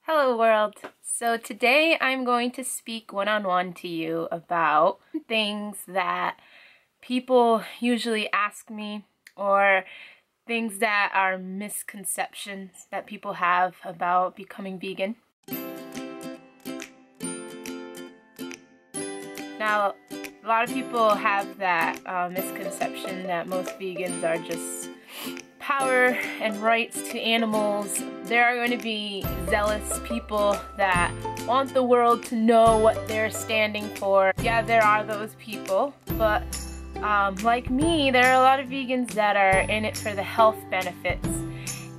Hello world! So today I'm going to speak one-on-one to you about things that people usually ask me, or things that are misconceptions that people have about becoming vegan. Now, a lot of people have that misconception that most vegans are just power and rights to animals. There are going to be zealous people that want the world to know what they're standing for. Yeah, there are those people, but like me, there are a lot of vegans that are in it for the health benefits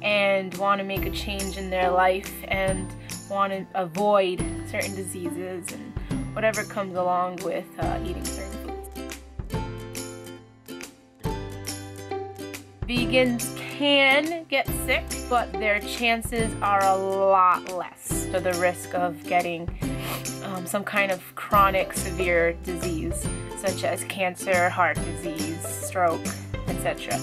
and want to make a change in their life and want to avoid certain diseases and whatever comes along with eating certain foods. Vegans can get sick, but their chances are a lot less for the risk of getting some kind of chronic severe disease such as cancer, heart disease, stroke, etc.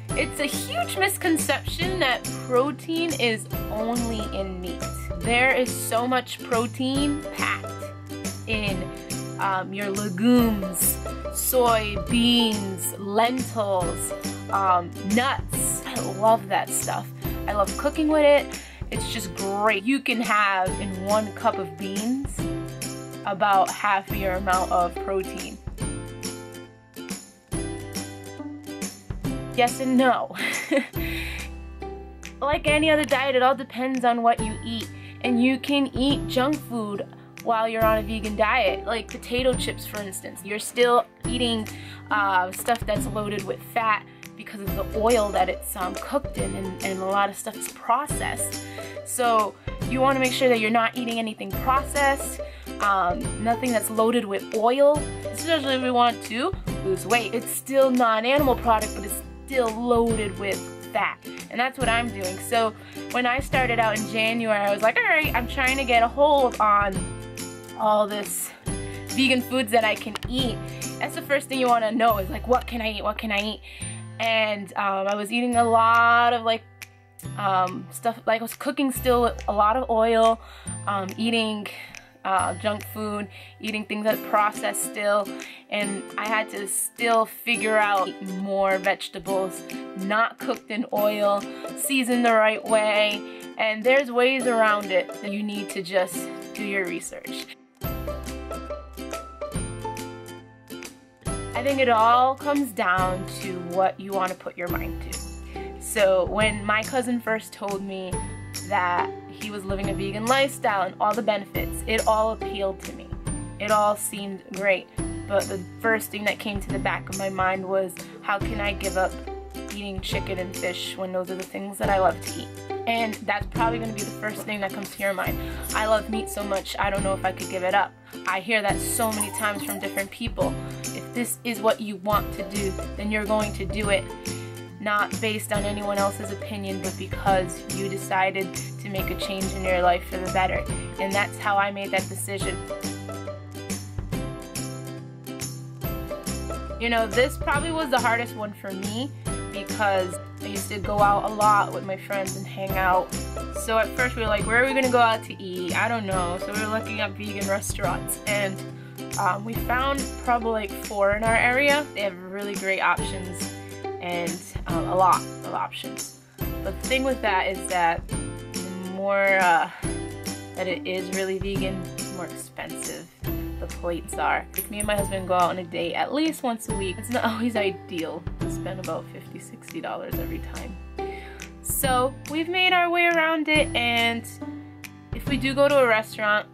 It's a huge misconception that protein is only in meat. There is so much protein packed in your legumes, soy, beans, lentils, nuts. I love that stuff. I love cooking with it. It's just great. You can have in 1 cup of beans about half your amount of protein. Yes and no. Like any other diet, it all depends on what you eat. And you can eat junk food while you're on a vegan diet, like potato chips for instance. You're still eating stuff that's loaded with fat because of the oil that it's cooked in, and a lot of stuff is processed. So you want to make sure that you're not eating anything processed, nothing that's loaded with oil, especially if we want to lose weight. It's still not an animal product, but it's still loaded with fat, and that's what I'm doing. So when I started out in January, I was like, alright, I'm trying to get a hold on all this vegan foods that I can eat. That's the first thing you want to know, is like, what can I eat, what can I eat? And I was eating a lot of stuff, like I was cooking still with a lot of oil, eating junk food, eating things that process still, and I had to still figure out more vegetables, not cooked in oil, seasoned the right way, and there's ways around it. You need to just do your research. I think it all comes down to what you want to put your mind to. So when my cousin first told me that he was living a vegan lifestyle and all the benefits, it all appealed to me. It all seemed great. But the first thing that came to the back of my mind was, how can I give up eating chicken and fish when those are the things that I love to eat? And that's probably going to be the first thing that comes to your mind. I love meat so much, I don't know if I could give it up. I hear that so many times from different people. If this is what you want to do, then you're going to do it. Not based on anyone else's opinion, but because you decided to make a change in your life for the better. And that's how I made that decision. You know, this probably was the hardest one for me, because I used to go out a lot with my friends and hang out. So at first we were like, where are we gonna go out to eat? I don't know. So we were looking at vegan restaurants, and we found probably like 4 in our area. They have really great options and a lot of options. But the thing with that is that the more that it is really vegan, the more expensive the plates are. If me and my husband go out on a date at least once a week, it's not always ideal to spend about $50–60 every time. So we've made our way around it, and if we do go to a restaurant,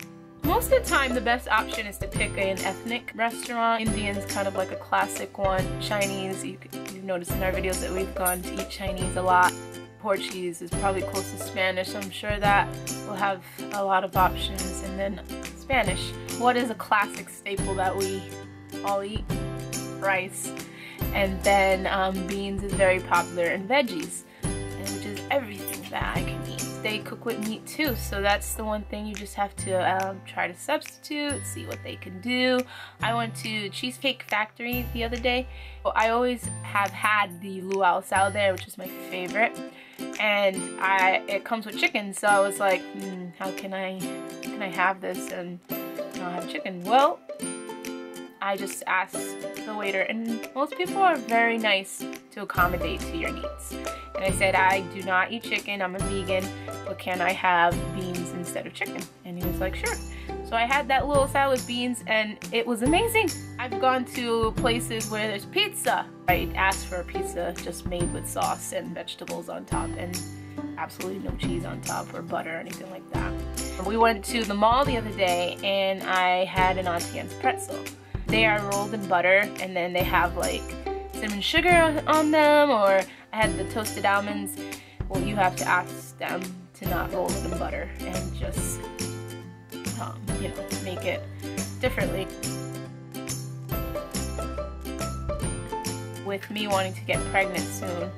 most of the time the best option is to pick an ethnic restaurant. Indian's kind of like a classic one. Chinese, you've noticed in our videos that we've gone to eat Chinese a lot. Portuguese is probably close to Spanish, so I'm sure that will have a lot of options. And then Spanish. What is a classic staple that we all eat? Rice. And then beans is very popular, and veggies. which is everything that I can eat. They cook with meat too, so that's the one thing you just have to try to substitute, see what they can do. I went to Cheesecake Factory the other day. I always have had the luau salad there, which is my favorite, and it comes with chicken, so I was like, how can I have this and not have chicken? Well, I just asked the waiter, and most people are very nice to accommodate to your needs. And I said, I do not eat chicken, I'm a vegan, but can I have beans instead of chicken? And he was like, sure. So I had that little salad with beans, and it was amazing. I've gone to places where there's pizza. I asked for a pizza just made with sauce and vegetables on top, and absolutely no cheese on top or butter or anything like that. We went to the mall the other day, and I had an Auntie Anne's pretzel. They are rolled in butter, and then they have like cinnamon sugar on them, or I had the toasted almonds. Well, you have to ask them to not roll it in butter and just, you know, make it differently. With me wanting to get pregnant soon,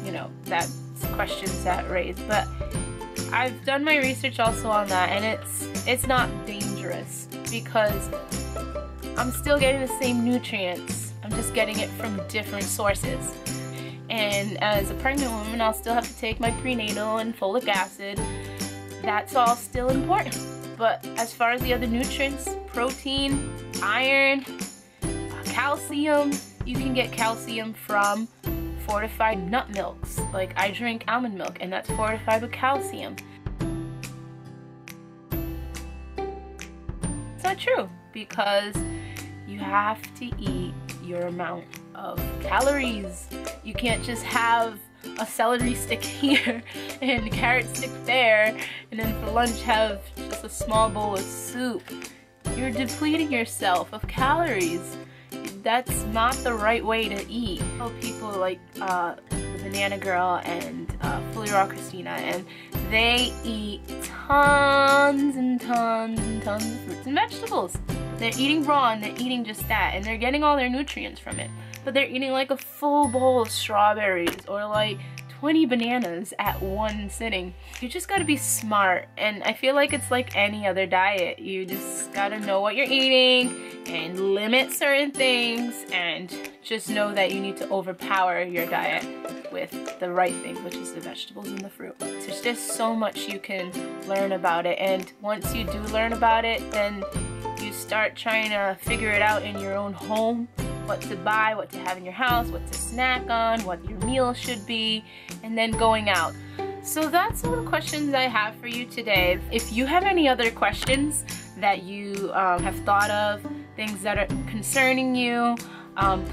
you know, that's questions that raise. But I've done my research also on that, and it's not dangerous because I'm still getting the same nutrients. I'm just getting it from different sources. And as a pregnant woman, I'll still have to take my prenatal and folic acid. That's all still important. But as far as the other nutrients, protein, iron, calcium, you can get calcium from fortified nut milks. Like I drink almond milk, and that's fortified with calcium. It's not true, because you have to eat your amount of calories. You can't just have a celery stick here and a carrot stick there, and then for lunch have just a small bowl of soup. You're depleting yourself of calories. That's not the right way to eat. I know people like the Banana Girl and Fully Raw Christina, and they eat tons and tons and tons of fruits and vegetables. They're eating raw, and they're eating just that, and they're getting all their nutrients from it. But they're eating like a full bowl of strawberries or like 20 bananas at one sitting. You just gotta be smart, and I feel like it's like any other diet. You just gotta know what you're eating and limit certain things, and just know that you need to overpower your diet with the right things, which is the vegetables and the fruit. There's just so much you can learn about it, and once you do learn about it, then you start trying to figure it out in your own home. What to buy, what to have in your house, what to snack on, what your meal should be, and then going out. So that's all the questions I have for you today. If you have any other questions that you have thought of, things that are concerning you,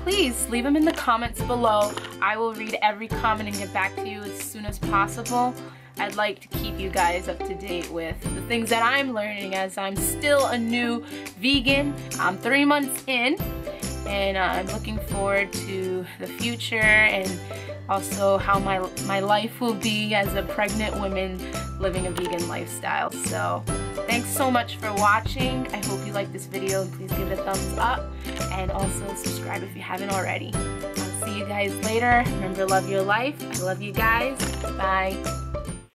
please leave them in the comments below. I will read every comment and get back to you as soon as possible. I'd like to keep you guys up to date with the things that I'm learning, as I'm still a new vegan. I'm 3 months in, and I'm looking forward to the future, and also how my life will be as a pregnant woman living a vegan lifestyle. So thanks so much for watching. I hope you like this video, and please give it a thumbs up, and also subscribe if you haven't already. I'll see you guys later. Remember, love your life. I love you guys. Bye.